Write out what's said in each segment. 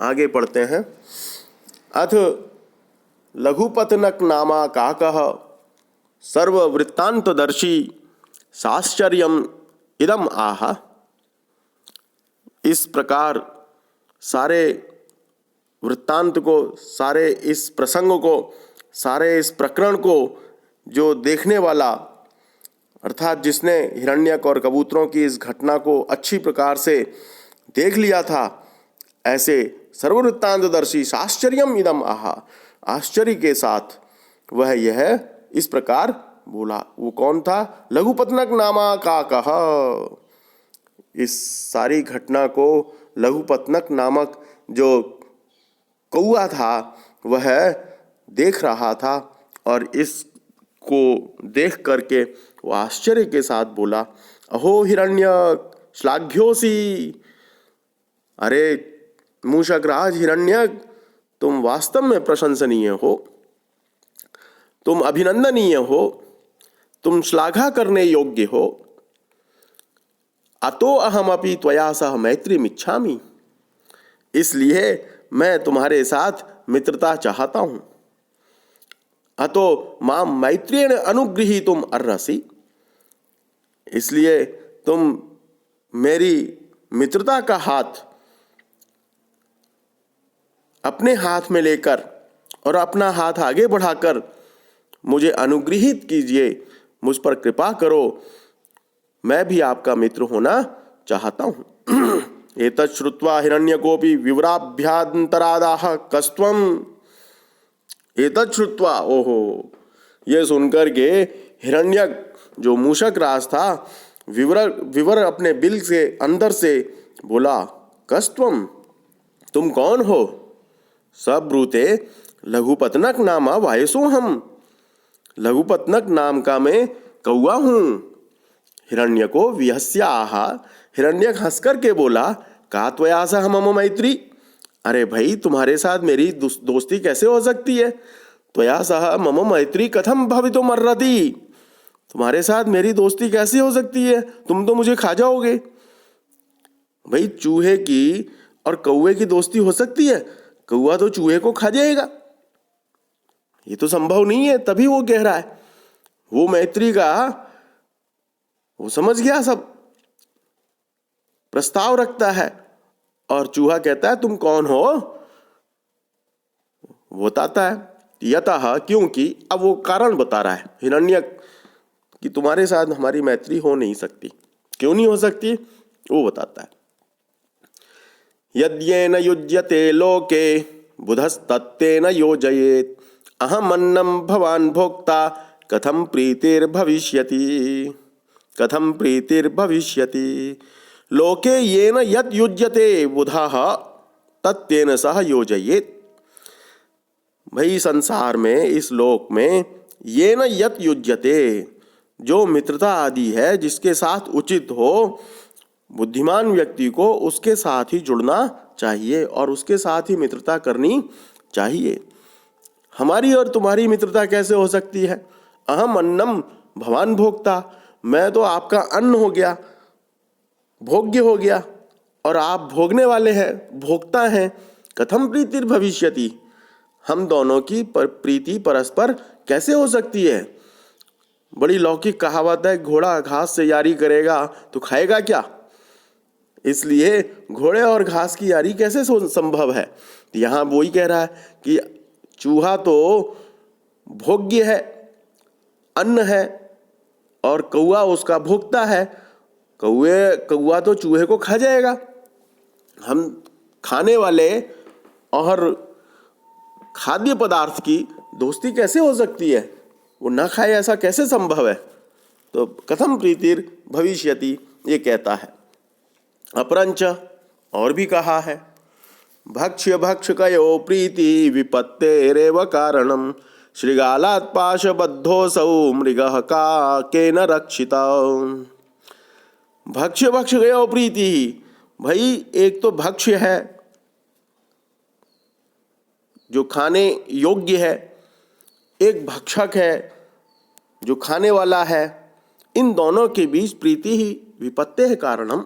आगे पढ़ते हैं। अथ लघुपतनक नामा काकः सर्ववृत्तांतदर्शी साश्चर्यम इदम आह। इस प्रकार सारे वृत्तांत को, सारे इस प्रसंग को, सारे इस प्रकरण को जो देखने वाला, अर्थात जिसने हिरण्यक और कबूतरों की इस घटना को अच्छी प्रकार से देख लिया था, ऐसे सर्ववृत्तांतदर्शी साश्चर्यम इदम आह, आश्चर्य के साथ वह यह इस प्रकार बोला। वो कौन था? लघुपतनक नामा काकः। इस सारी घटना को लघुपतनक नामक जो कौआ था वह देख रहा था, और इसको देख करके वो आश्चर्य के साथ बोला, अहो हिरण्यक श्लाघ्योसी। अरे मूषकराज हिरण्यक, तुम वास्तव में प्रशंसनीय हो, तुम अभिनंदनीय हो, तुम श्लाघा करने योग्य हो। अतो अहमपि त्वया सह मैत्रीम इच्छामि, इसलिए मैं तुम्हारे साथ मित्रता चाहता हूं। अतो माम मैत्रेण अनुगृहीतुम अर्हसि, इसलिए तुम मेरी मित्रता का हाथ अपने हाथ में लेकर और अपना हाथ आगे बढ़ाकर मुझे अनुग्रहित कीजिए, मुझ पर कृपा करो, मैं भी आपका मित्र होना चाहता हूं। एतत् श्रुत्वा हिरण्यकोपि विवराभ्यंतरादाह कस्त्वम। एतत् श्रुत्वा, ओहो, ये सुनकर के हिरण्यक जो मूषक राज था, विवर अपने बिल से अंदर से बोला, कस्त्वम, तुम कौन हो? सब ब्रूते लघुपतनक नामा वायसो हम, लघुपतनक नाम का मैं कौआ हूं। हिरण्यको विहस्य आह, हिरण्यक हंस करके बोला, का त्वया सह मम मैत्री। अरे भाई, तुम्हारे साथ मेरी दोस्ती कैसे हो सकती है? त्वया सह मम मैत्री कथम भवितुम अर्हति, तुम्हारे साथ मेरी दोस्ती कैसे हो सकती है? तुम तो मुझे खा जाओगे। भाई, चूहे की और कौवे की दोस्ती हो सकती है? कौआ तो चूहे को खा जाएगा, ये तो संभव नहीं है। तभी वो कह रहा है, वो मैत्री का वो समझ गया, सब प्रस्ताव रखता है, और चूहा कहता है तुम कौन हो, वो बताता है यतः, क्योंकि। अब वो कारण बता रहा है हिरण्यक कि तुम्हारे साथ हमारी मैत्री हो नहीं सकती। क्यों नहीं हो सकती वो बताता है। यद्येन युज्यते लोके बुधस्तत्तेन योजयेत्, अहमन्नं भवान् भोक्ता कथम प्रीतिर्भविष्यति। कथम प्रीतिर्भविष्यति लोके येन यत् युज्यते बुधः तत्तेन सह योजयेत्। भाई, संसार में, इस लोक में, येन यत् युज्यते, जो मित्रता आदि है, जिसके साथ उचित हो, बुद्धिमान व्यक्ति को उसके साथ ही जुड़ना चाहिए और उसके साथ ही मित्रता करनी चाहिए। हमारी और तुम्हारी मित्रता कैसे हो सकती है? अहम अन्नम भवान भोक्ता, मैं तो आपका अन्न हो गया, भोग्य हो गया, और आप भोगने वाले हैं, भोक्ता हैं। कथम प्रीतिर भविष्यति, हम दोनों की प्रीति परस्पर कैसे हो सकती है? बड़ी लौकिक कहावत है, घोड़ा घास से यारी करेगा तो खाएगा क्या? इसलिए घोड़े और घास की यारी कैसे संभव है? यहाँ वही कह रहा है कि चूहा तो भोग्य है, अन्न है, और कौआ उसका भोक्ता है। कौआ तो चूहे को खा जाएगा। हम खाने वाले और खाद्य पदार्थ की दोस्ती कैसे हो सकती है? वो ना खाए, ऐसा कैसे संभव है? तो कथम प्रीतिर भविष्यति, ये कहता है। अपरंच, और भी कहा है, भक्ष्य भक्षकयो प्रीति विपत्तेरेव कारणम, श्रृगालात् पाशबद्धोऽसौ मृगः काकेन रक्षिता। भक्ष्य भक्षकयो प्रीति, भाई एक तो भक्ष्य है जो खाने योग्य है, एक भक्षक है जो खाने वाला है। इन दोनों के बीच प्रीति ही विपत्ति है कारणम,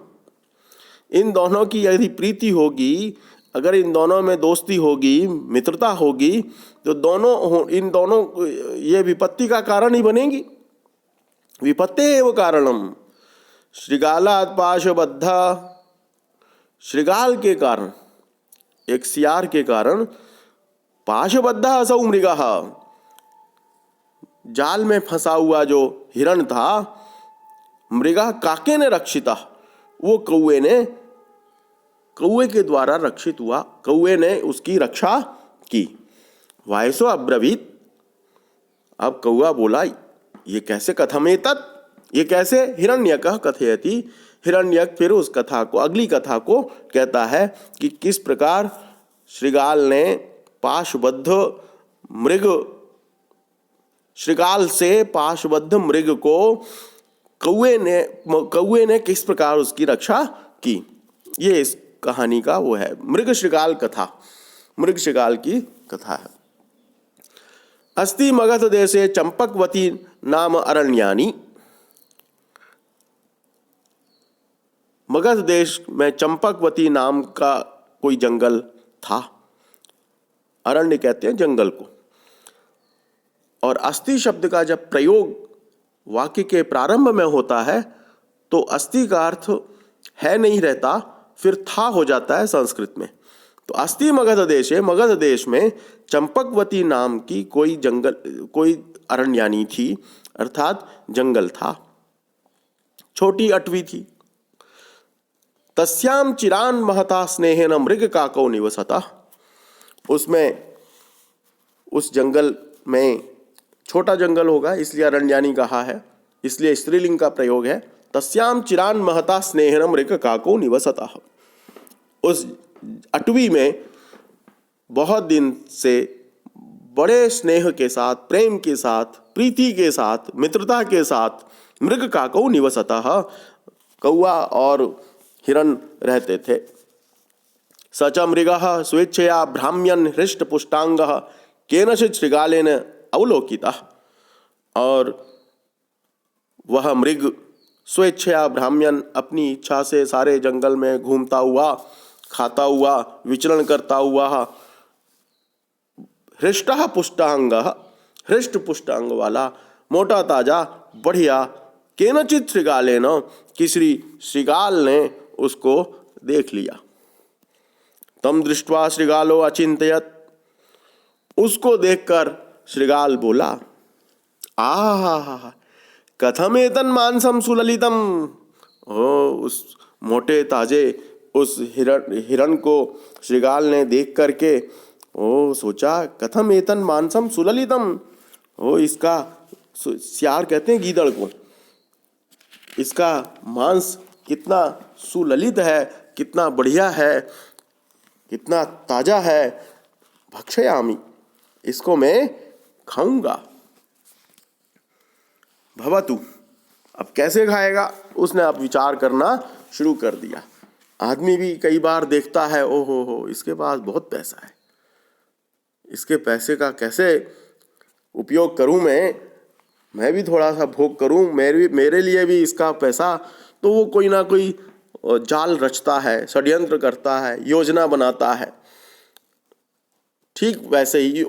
इन दोनों की यदि प्रीति होगी, अगर इन दोनों में दोस्ती होगी, मित्रता होगी, तो इन दोनों ये विपत्ति का कारण ही बनेगी। विपत्ते एव कारणम। श्रृगालात् पाशबद्ध, श्रृगाल के कारण, एक सियार के कारण, पाशबद्ध असौ मृगः, जाल में फंसा हुआ जो हिरण था, मृगः काके ने रक्षिता, वो कौए के द्वारा रक्षित हुआ, कौए ने उसकी रक्षा की। वायसो अब्रवीत, अब कौआ बोला, ये कैसे कथमेतत्, ये कैसे? हिरण्यकः कथयति, हिरण्यक फिर उस कथा को, अगली कथा को कहता है कि किस प्रकार श्रृगाल ने पाशबद्ध मृग, श्रृगाल से पाशबद्ध मृग को कौए ने किस प्रकार उसकी रक्षा की। ये इस कहानी का वो है, मृग श्रृगाल कथा, मृग श्रृगाल की कथा है। अस्ति मगध देशे चंपकवती नाम अरण्यानि। मगध देश में चंपकवती नाम का कोई जंगल था। अरण्य कहते हैं जंगल को। और अस्ति शब्द का जब प्रयोग वाक्य के प्रारंभ में होता है तो अस्ति का अर्थ है नहीं रहता, फिर था हो जाता है संस्कृत में। तो अस्ति मगध देशे, मगध देश में चंपकवती नाम की कोई अरण्यानी थी, अर्थात जंगल था, छोटी अटवी थी। तस्याम चिरान महता स्नेहेन मृग काको निवसता। उसमें, उस जंगल में, छोटा जंगल होगा इसलिए अरण्यानी कहा है, इसलिए स्त्रीलिंग का प्रयोग है। तस्याम चिरान महता स्नेहेन मृग काको निवसता। उस अटवी में बहुत दिन से बड़े स्नेह के साथ, प्रेम के साथ, प्रीति के साथ, मित्रता के साथ मृग काको निवसता, कौआ और हिरण रहते थे। स च मृगः स्वेच्छया भ्राम्यन् हृष्ट पुष्टांगः केनचित् श्रृगालेन अवलोकितः। और वह मृग स्वेच्छया भ्राम्यन्, अपनी इच्छा से सारे जंगल में घूमता हुआ, खाता हुआ, विचरण करता हुआ, हृष्टः पुष्टांगः, हृष्ट पुष्टांग वाला, मोटा ताजा, बढ़िया, केनचित् श्रृगालेन, किसी श्रृगाल ने उसको देख लिया। तम दृष्ट्वा श्रृगालो अचिंतयत्, उसको देखकर श्रृगाल बोला, आहा कथमेतन मांसम सुललितम। उस मोटे ताजे उस हिरण को श्रृगाल ने देख करके सोचा, कथम एतन मांसम सुललितम, इसका, सियार कहते हैं गीदड़ को, इसका मांस कितना सुललित है, कितना बढ़िया है, कितना ताजा है। भक्षयामि, इसको मैं खाऊंगा। भवतु, अब कैसे खाएगा, उसने अब विचार करना शुरू कर दिया। आदमी भी कई बार देखता है, ओहो इसके पास बहुत पैसा है, इसके पैसे का कैसे उपयोग करूं, मैं भी थोड़ा सा भोग करूं, मेरे लिए भी इसका पैसा। तो वो कोई ना कोई जाल रचता है, षड्यंत्र करता है, योजना बनाता है। ठीक वैसे ही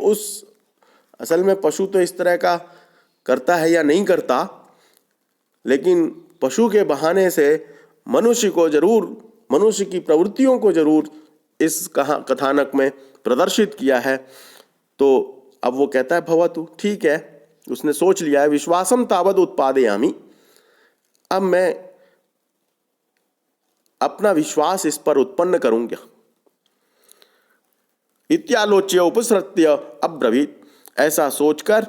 असल में पशु तो इस तरह का करता है या नहीं करता, लेकिन पशु के बहाने से मनुष्य को जरूर, मनुष्य की प्रवृत्तियों को जरूर इस कथानक में प्रदर्शित किया है। तो अब वो कहता है भवतु, ठीक है, उसने सोच लिया है, विश्वासम तावद उत्पादयामि, अब मैं अपना विश्वास इस पर उत्पन्न करूंगा। इत्यालोच्य उपसृत्य अब्रवीत, ऐसा सोचकर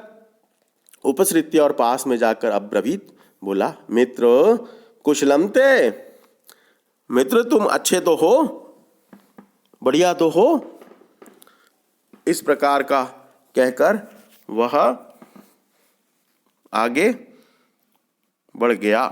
उपसृत्य और पास में जाकर अब्रवीत बोला, मित्र कुशलम ते, मित्र तुम अच्छे तो हो, बढ़िया तो हो। इस प्रकार का कहकर वह आगे बढ़ गया।